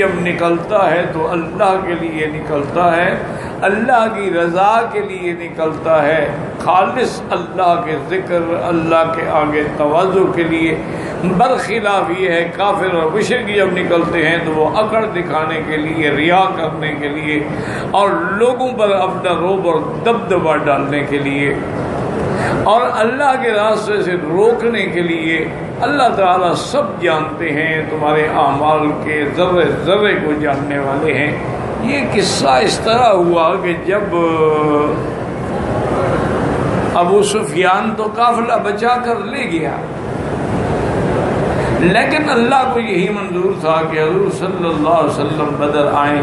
جب نکلتا ہے تو اللہ کے لیے نکلتا ہے، اللہ کی رضا کے لیے نکلتا ہے، خالص اللہ کے ذکر، اللہ کے آگے تواضع کے لیے۔ برخلاف یہ ہے کافر اور مشرک جب نکلتے ہیں تو وہ اکڑ دکھانے کے لیے، ریا کرنے کے لیے اور لوگوں پر اپنا رعب اور دبدبہ ڈالنے کے لیے اور اللہ کے راستے سے روکنے کے لیے۔ اللہ تعالیٰ سب جانتے ہیں، تمہارے اعمال کے ذرے ذرے کو جاننے والے ہیں۔ یہ قصہ اس طرح ہوا کہ جب ابو سفیان تو قافلہ بچا کر لے گیا، لیکن اللہ کو یہی منظور تھا کہ حضور صلی اللہ علیہ وسلم بدر آئیں،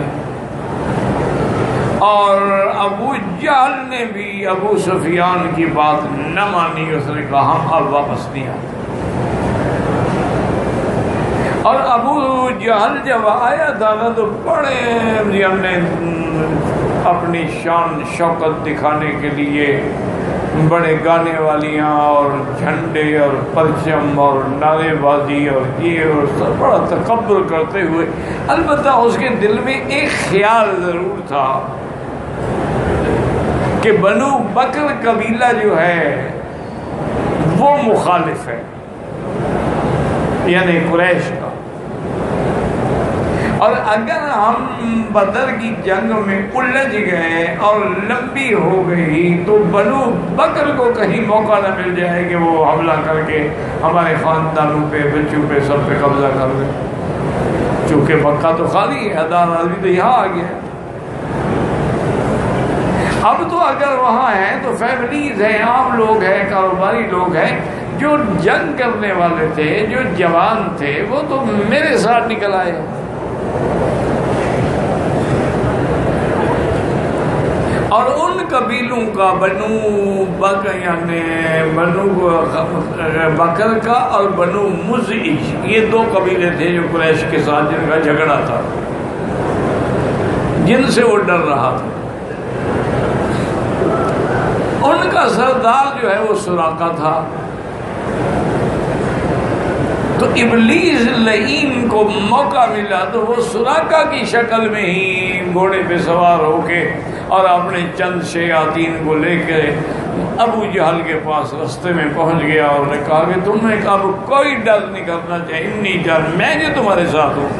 اور ابو جہل نے بھی ابو سفیان کی بات نہ مانی۔ اس نے کہا ہم اب واپس نہیں آتے، اور ابو جہل جب آیا تھا نا تو بڑے ہم نے اپنی شان شوکت دکھانے کے لیے بڑے گانے والیاں اور جھنڈے اور پرچم اور نعرے بازی اور یہ اور سب بڑا تکبر کرتے ہوئے، البتہ اس کے دل میں ایک خیال ضرور تھا کہ بنو بکر قبیلہ جو ہے وہ مخالف ہے، یعنی قریش کا، اور اگر ہم بدر کی جنگ میں الجھ گئے اور لمبی ہو گئی تو بنو بکر کو کہیں موقع نہ مل جائے کہ وہ حملہ کر کے ہمارے خاندانوں پہ، بچوں پہ، سب پہ قبضہ کر دیں، چونکہ مکہ تو خالی ہے، ہزار آدمی تو یہاں آ گیا۔ اب تو اگر وہاں ہیں تو فیملیز ہیں، عام لوگ ہیں، کاروباری لوگ ہیں، جو جنگ کرنے والے تھے، جو جوان تھے، وہ تو میرے ساتھ نکل آئے۔ اور ان قبیلوں کا بنو بکر، یعنی بنو بکر کا اور بنو مزعج، یہ دو قبیلے تھے جو قریش کے ساتھ جن کا جھگڑا تھا، جن سے وہ ڈر رہا تھا۔ ان کا سردار جو ہے وہ سراقہ تھا، تو ابلیس لعین کو موقع ملا تو وہ سراقہ کی شکل میں ہی گھوڑے پہ سوار ہو کے اور اپنے چند شیاطین کو لے کے ابو جہل کے پاس رستے میں پہنچ گیا اور نے کہا کہ تمہیں اب کوئی ڈر نہیں کرنا چاہیے، انی ڈر میں جو تمہارے ساتھ ہوں۔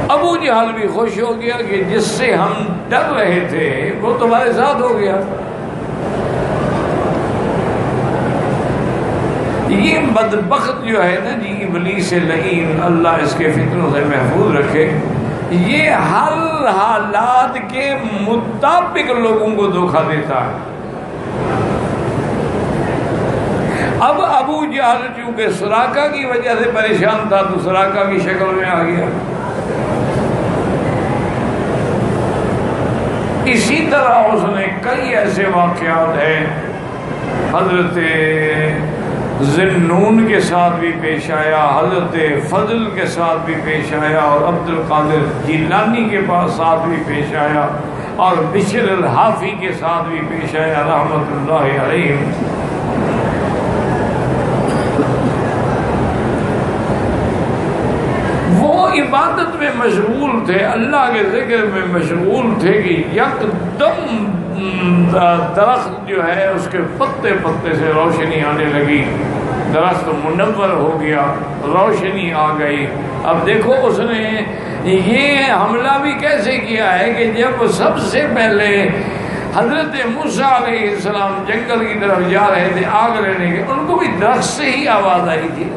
ابو جہل بھی خوش ہو گیا کہ جس سے ہم ڈر رہے تھے وہ تمہارے ساتھ ہو گیا۔ یہ بدبخت جو ہے نا جی، ابلیس لعین، اللہ اس کے فتنوں سے محفوظ رکھے، یہ ہر حالات کے مطابق لوگوں کو دھوکہ دیتا ہے۔ اب ابو جہل چونکہ سراقہ کی وجہ سے پریشان تھا تو سراقہ کی شکل میں آ گیا۔ اسی طرح اس نے کئی ایسے واقعات ہیں، حضرت ذنون کے ساتھ بھی پیش آیا، حضرت فضل کے ساتھ بھی پیش آیا، اور عبد القادر جیلانی کے پاس ساتھ بھی پیش آیا، اور بشر الحافی کے ساتھ بھی پیش آیا رحمت اللہ علیہ۔ وہ عبادت میں مشغول تھے، اللہ کے ذکر میں مشغول تھے کہ یکدم درخت جو ہے اس کے پتے پتے سے روشنی آنے لگی، درخت منور ہو گیا، روشنی آ گئی۔ اب دیکھو اس نے یہ حملہ بھی کیسے کیا ہے کہ جب سب سے پہلے حضرت موسیٰ علیہ السلام جنگل کی طرف جا رہے تھے آگ لینے کے، ان کو بھی درخت سے ہی آواز آئی تھی۔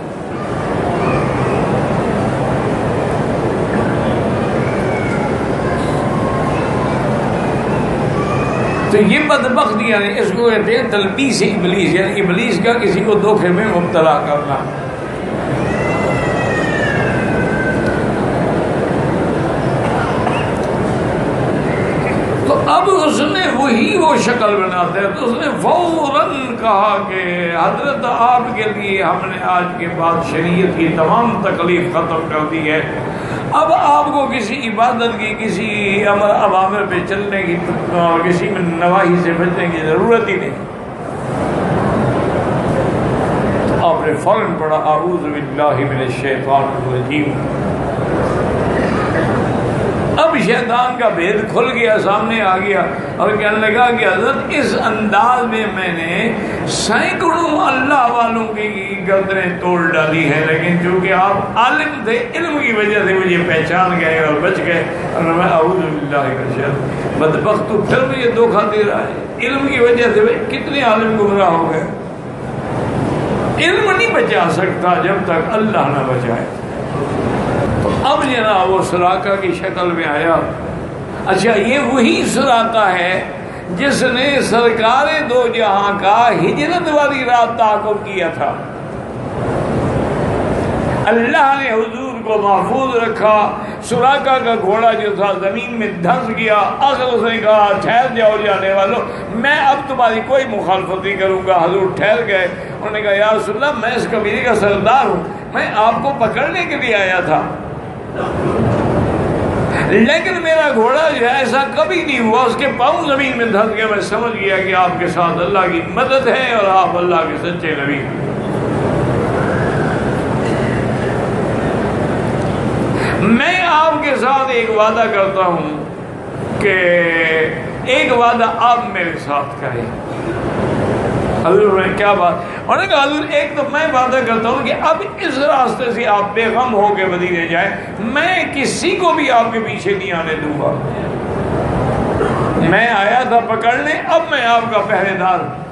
تو یہ بدبخت یعنی اس کو کہتے ہیں تلبیس ابلیس، یعنی ابلیس کا کسی کو دھوکے میں مبتلا کرنا۔ تو اب اس نے وہ شکل بناتے ہیں، تو اس نے فوراً کہا کہ حضرت آپ کے لیے ہم نے آج کے بعد شریعت کی تمام تکلیف ختم کر دی ہے، اب آپ کو کسی عبادت کی، کسی امر اوامر پہ چلنے کی اور کسی میں نواہی سے بچنے کی ضرورت ہی نہیں۔ تو آپ آپ نے فوراً پڑھا اعوذ باللہ من الشیطان الرجیم۔ اب شیطان کا بھید کھل گیا، سامنے آ گیا اور کہنے لگا کہ حضرت اس انداز میں میں نے سینکڑوں اللہ والوں کی گردنیں توڑ ڈالی ہیں، لیکن چونکہ آپ عالم تھے، علم کی وجہ سے مجھے پہچان گئے اور بچ گئے، اور میں اعوذ باللہ من الشیطان۔ بدبخت تو پھر مجھے دھوکہ دے رہا ہے، علم کی وجہ سے کتنے عالم گمراہ ہو گئے۔ علم نہیں بچا سکتا جب تک اللہ نہ بچائے۔ اب جناب وہ سراقہ کی شکل میں آیا۔ اچھا، یہ وہی سراقہ ہے جس نے سرکار دو جہاں کا ہجرت والی رات تعاقب کیا تھا۔ اللہ نے حضور کو محفوظ رکھا، سراقہ کا گھوڑا جو تھا زمین میں دھنس گیا۔ آخر اس نے کہا ٹھہر جاؤ جانے والوں، میں اب تمہاری کوئی مخالفت نہیں کروں گا۔ حضور ٹھہر گئے، انہوں نے کہا یا رسول اللہ میں اس قبیلے کا سردار ہوں، میں آپ کو پکڑنے کے لیے آیا تھا، لیکن میرا گھوڑا جو ہے ایسا کبھی نہیں ہوا، اس کے پاؤں زمین میں دھنس گیا۔ میں سمجھ گیا کہ آپ کے ساتھ اللہ کی مدد ہے اور آپ اللہ کے سچے نبی ہیں۔ میں آپ کے ساتھ ایک وعدہ کرتا ہوں کہ ایک وعدہ آپ میرے ساتھ کریں۔ حضور نے کیا بات؟ انہوں نے کہا حضور ایک تو میں وعدہ کرتا ہوں کہ اب اس راستے سے آپ بے غم ہو کے مدینے جائیں، میں کسی کو بھی آپ کے پیچھے نہیں آنے دوں گا۔ میں آیا تھا پکڑنے، اب میں آپ کا پہرے دار ہوں۔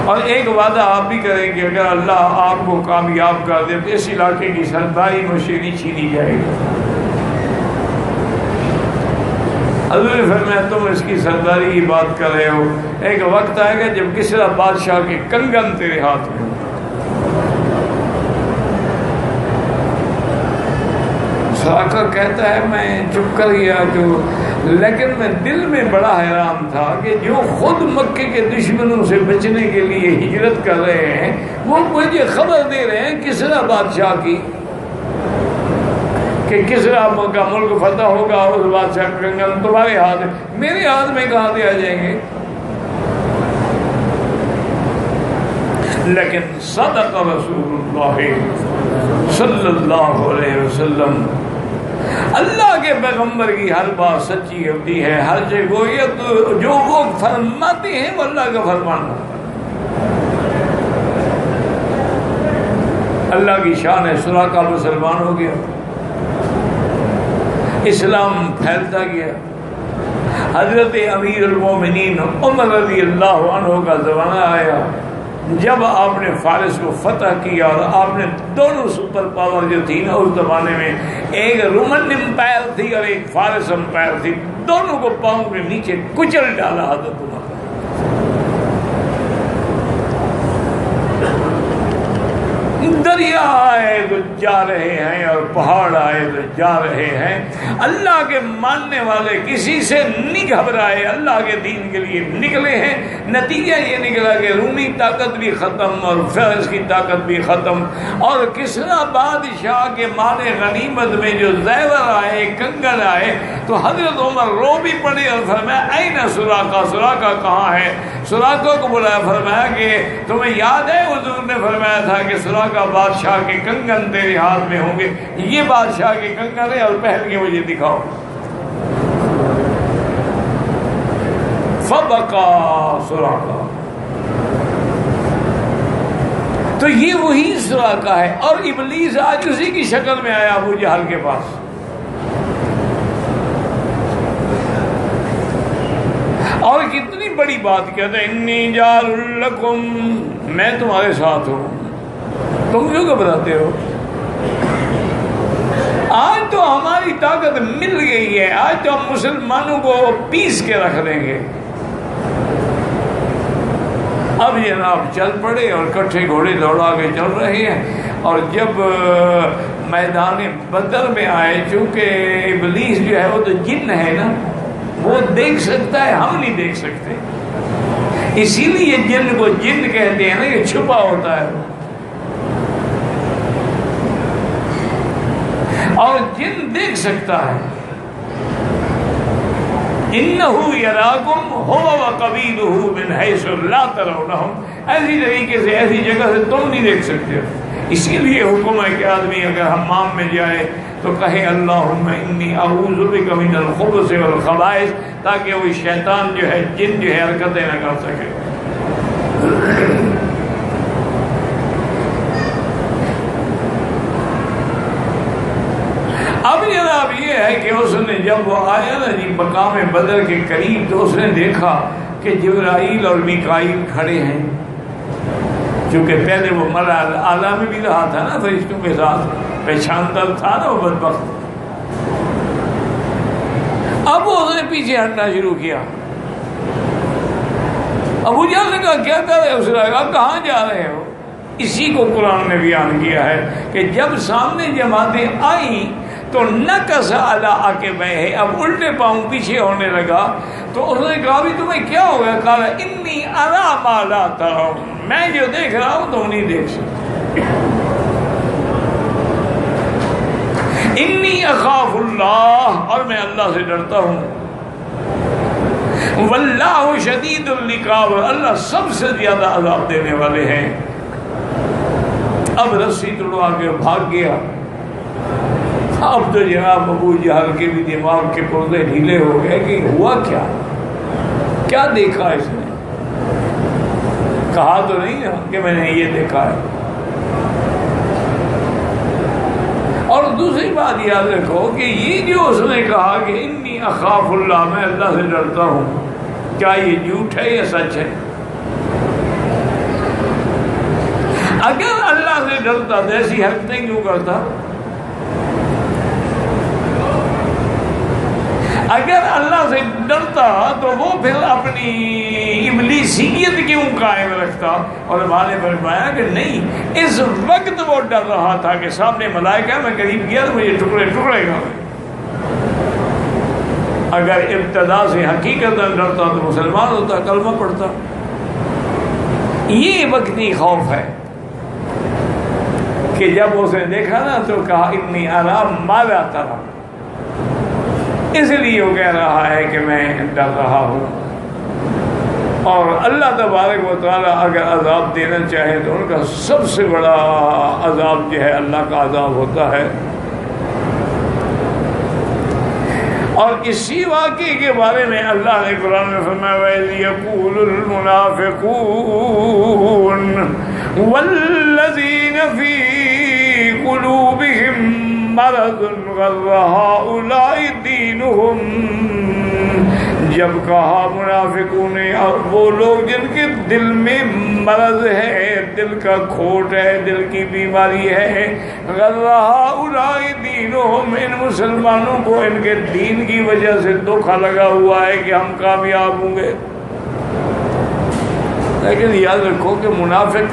اور ایک وعدہ آپ بھی کریں کہ اگر اللہ آپ کو کامیاب کر دے تو اس علاقے کی سرداری مجھ سے نہیں چھینی جائے گی۔ حضور نے فرمایا تم اس کی سرداری کی بات کر رہے ہو، ایک وقت آئے گا جب کسریٰ بادشاہ کے کنگن تیرے ہاتھ میں۔ سراقہ کہتا ہے میں چپ کر گیا، لیکن میں دل میں بڑا حیران تھا کہ جو خود مکے کے دشمنوں سے بچنے کے لیے ہجرت کر رہے ہیں وہ مجھے خبر دے رہے ہیں کسریٰ بادشاہ کی کہ کسریٰ کا ملک فتح ہوگا اور اس بادشاہ کا کنگن تمہارے ہاتھ میں، میرے ہاتھ میں کہاں دے آ جائیں گے؟ لیکن صدق رسول اللہ صلی اللہ علیہ وسلم، اللہ کے پیغمبر کی ہر بات سچی ہوتی ہے، ہر جگہ جو وہ فرماتے ہیں وہ اللہ کا فرمان ہوتا ہے۔ اللہ کی شان ہے، سراقہ مسلمان ہو گیا، اسلام پھیلتا گیا۔ حضرت امیر المومنین عمر رضی اللہ عنہ کا زمانہ آیا جب آپ نے فارس کو فتح کیا، اور آپ نے دونوں سپر پاور جو تھی نا اس زمانے میں، ایک رومن امپائر تھی اور ایک فارس امپائر تھی، دونوں کو پاؤں کے نیچے کچل ڈالا حضرت عمر۔ دریا آئے تو جا رہے ہیں اور پہاڑ آئے تو جا رہے ہیں، اللہ کے ماننے والے کسی سے نہیں گھبرائے، اللہ کے دین کے لیے نکلے ہیں۔ نتیجہ یہ نکلا کہ رومی طاقت بھی ختم اور فارس کی طاقت بھی ختم، اور کسریٰ بادشاہ کے مال غنیمت میں جو زیور آئے، کنگن آئے، تو حضرت عمر رو بھی پڑے اور فرمایا این سراقہ، سراقہ کہاں ہے؟ سراقہ کو بلایا، فرمایا کہ تمہیں یاد ہے حضور نے فرمایا تھا کہ سراقہ بادشاہ کے کنگن تیرے ہاتھ میں ہوں گے، یہ بادشاہ کے کنگن ہے اور پہن کے مجھے دکھاؤ۔ فبقى سراقہ، تو یہ وہی سراقہ ہے، اور ابلیس آج اسی کی شکل میں آیا ابو جہل کے پاس۔ اور کتنی بڑی بات کہتا ہے انی جعل لکم، میں تمہارے ساتھ ہوں، تم کیوں گھبراتے ہو؟ آج تو ہماری طاقت مل گئی ہے، آج تو ہم مسلمانوں کو پیس کے رکھ دیں گے۔ اب جناب چل پڑے اور کٹھے گھوڑے دوڑا کے چل رہے ہیں، اور جب میدان بدر میں آئے، چونکہ ابلیس جو ہے وہ تو جن ہے نا، وہ دیکھ سکتا ہے، ہم نہیں دیکھ سکتے، اسی لیے جن کو جن کہتے ہیں نا، یہ چھپا ہوتا ہے، اور جن دیکھ سکتا ہے۔ انہ یراکم ہو وقبیلہ من حیث لا ترونہم، ایسی طریقے سے ایسی جگہ سے تم نہیں دیکھ سکتے ہو۔ اسی لیے حکم ہے کہ آدمی اگر حمام میں جائے تو کہے اللہم انی اعوذ بک من الخبث والخبائث، تاکہ وہ شیطان جو ہے، جن جو ہے حرکتیں نہ کر سکے۔ اب جناب یہ ہے کہ اس نے جب وہ آیا نا جی مقام بدر کے قریب، تو اس نے دیکھا کہ جبرائیل اور میکائیل کھڑے ہیں، چونکہ پہلے وہ مرحلہ اعلیٰ میں بھی رہا تھا نا فرشتوں کے ساتھ، پہچانتا تھا نا وہ بدبخت۔ اب وہ اس نے پیچھے ہٹنا شروع کیا۔ ابو جہل نے کہا کیا کر رہے ہو؟ اس نے کہا کہاں جا رہے ہو؟ اسی کو قرآن نے بیان کیا ہے کہ جب سامنے جماعتیں آئیں تو نکس علی عقبیہ، اب الٹے پاؤں پیچھے ہونے لگا۔ تو اس نے کہا بھی تمہیں کیا ہو گیا؟ قال انی اری ما لا ترون، میں جو دیکھ رہا ہوں تم نہیں دیکھ سکتے۔ انی اخاف اللہ، اور میں اللہ سے ڈرتا ہوں۔ واللہ شدید العقاب، اللہ سب سے زیادہ عذاب دینے والے ہیں۔ اب رسی توڑوا کے بھاگ گیا۔ اب تو جناب ابو جہل کے بھی دماغ کے پردے ڈھیلے ہو گئے کہ ہوا کیا، کیا دیکھا اس نے؟ کہا تو نہیں نا کہ میں نے یہ دیکھا ہے۔ اور دوسری بات یاد رکھو کہ یہ جو اس نے کہا کہ انی اخاف اللہ، میں اللہ سے ڈرتا ہوں، کیا یہ جھوٹ ہے یا سچ ہے؟ اگر اللہ سے ڈرتا تو ایسی حرکتیں کیوں کرتا؟ اگر اللہ سے ڈرتا تو وہ پھر اپنی ابلیسیت کیوں قائم رکھتا؟ اور ہمارے فرمایا کہ نہیں، اس وقت وہ ڈر رہا تھا کہ سامنے ملائکہ، میں قریب گیا تو مجھے ٹکڑے ٹکڑے گا۔ اگر ابتدا سے حقیقت ڈرتا تو مسلمان ہوتا، کلمہ پڑھتا۔ یہ وقتی خوف ہے کہ جب اس نے دیکھا نا تو کہا انی اری ما لا ترون، اس لیے وہ کہہ رہا ہے کہ میں ڈر رہا ہوں۔ اور اللہ تبارک و تعالیٰ اگر عذاب دینا چاہے تو ان کا سب سے بڑا عذاب جو ہے اللہ کا عذاب ہوتا ہے۔ اور اسی واقعے کے بارے میں اللہ نے قرآن میں فرمایا وَإِذْ يَقُولُ الْمُنَافِقُونَ وَالَّذِينَ فِي قُلُوبِهِم مَّرَضٌ غَرَّ هَٰؤُلَاءِ دِينُهُمْ، جب کہا منافقوں نے، اور وہ لوگ جن کے دل میں مرض ہے، دل کا کھوٹ ہے، دل کی بیماری ہے، غَرَّ هَٰؤُلَاءِ دِينُهُمْ، ان مسلمانوں کو ان کے دین کی وجہ سے دھوکا لگا ہوا ہے کہ ہم کامیاب ہوں گے۔ لیکن یاد رکھو کہ منافق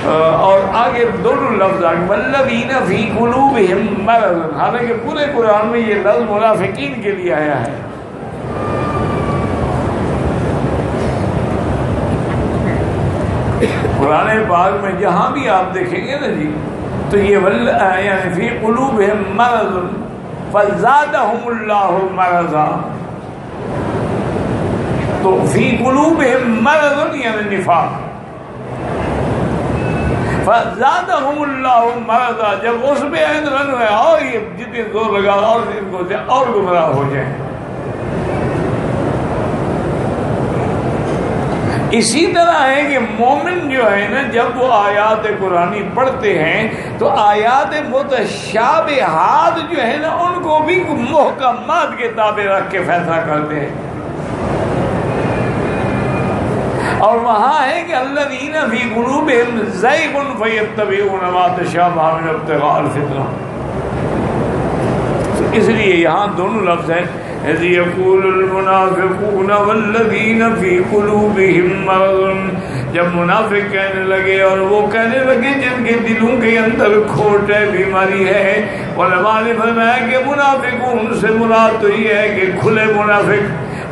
اور آگے دونوں لفظ آگے والذین فی قلوبہم مرض، حالانکہ پورے قرآن میں یہ لفظ منافقین کے لیے آیا ہے۔ قرآن پاک میں جہاں بھی آپ دیکھیں گے نا جی تو یہ یعنی فی قلوبہم مرض فزادہم اللہ مرضا، تو فی قلوبہم مرض یعنی نفاق، فزادہم اللہ مرضا، جب اس پہ رن ہے اور یہ جتنے زور لگا اور ان کو اور گمراہ ہو جائیں۔ اسی طرح ہے کہ مومن جو ہے نا جب وہ آیات قرآنی پڑھتے ہیں تو آیات متشابہات جو ہے نا ان کو بھی محکمات کے تابع رکھ کے فیصلہ کرتے ہیں۔ اور وہاں ہے کہ الذین فی قلوبہم زیغ فیتبعون ما تشابہ من ابتغاء الفتنہ، اس لیے یہاں دونوں لفظ ہیں اذ یقول المنافقون والذین فی قلوبہم مرض، جب منافق کہنے لگے اور وہ کہنے لگے جن کے دلوں کے اندر کھوٹ ہے، بیماری ہے۔ علماء نے فرمایا کہ منافقون سے مراد تو یہ ہے کہ کھلے منافق،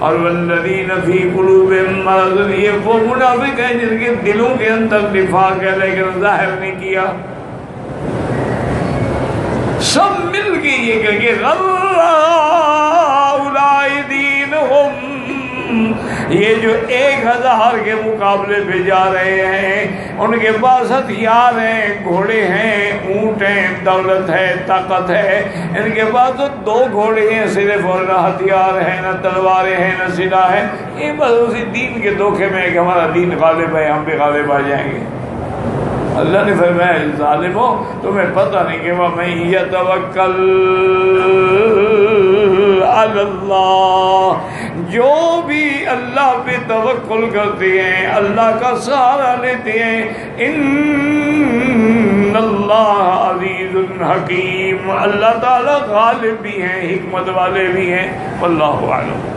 اور والذین فی قلوبہم مرض یہ وہ منافق ہیں جن کے دلوں کے اندر نفاق ہے لیکن ظاہر نہیں کیا۔ سب مل کے یہ کہیں گے غَرَّ هَٰؤُلَاءِ دِينُهُمْ منهم، یہ جو 1000 کے مقابلے پہ جا رہے ہیں ان کے پاس ہتھیار ہیں، گھوڑے ہیں، اونٹ ہیں، دولت ہے، طاقت ہے، ان کے پاس تو 2 گھوڑے ہیں صرف، اور نہ ہتھیار ہیں، نہ تلواریں ہیں، نہ سلاح ہے، یہ بس اسی دین کے دھوکے میں ہے کہ ہمارا دین غالب ہے، ہم بھی غالب آ جائیں گے۔ اللہ نے فرمایا ظالمو تمہیں پتہ نہیں کہ وَمَن يَتَوَكَّلْ عَلَى اللَّهِ، جو بھی اللہ پہ توکل کرتے ہیں، اللہ کا سہارا لیتے ہیں، ان اللہ عزیز حکیم، اللہ تعالی غالب بھی ہیں، حکمت والے بھی ہیں، واللہ اعلم۔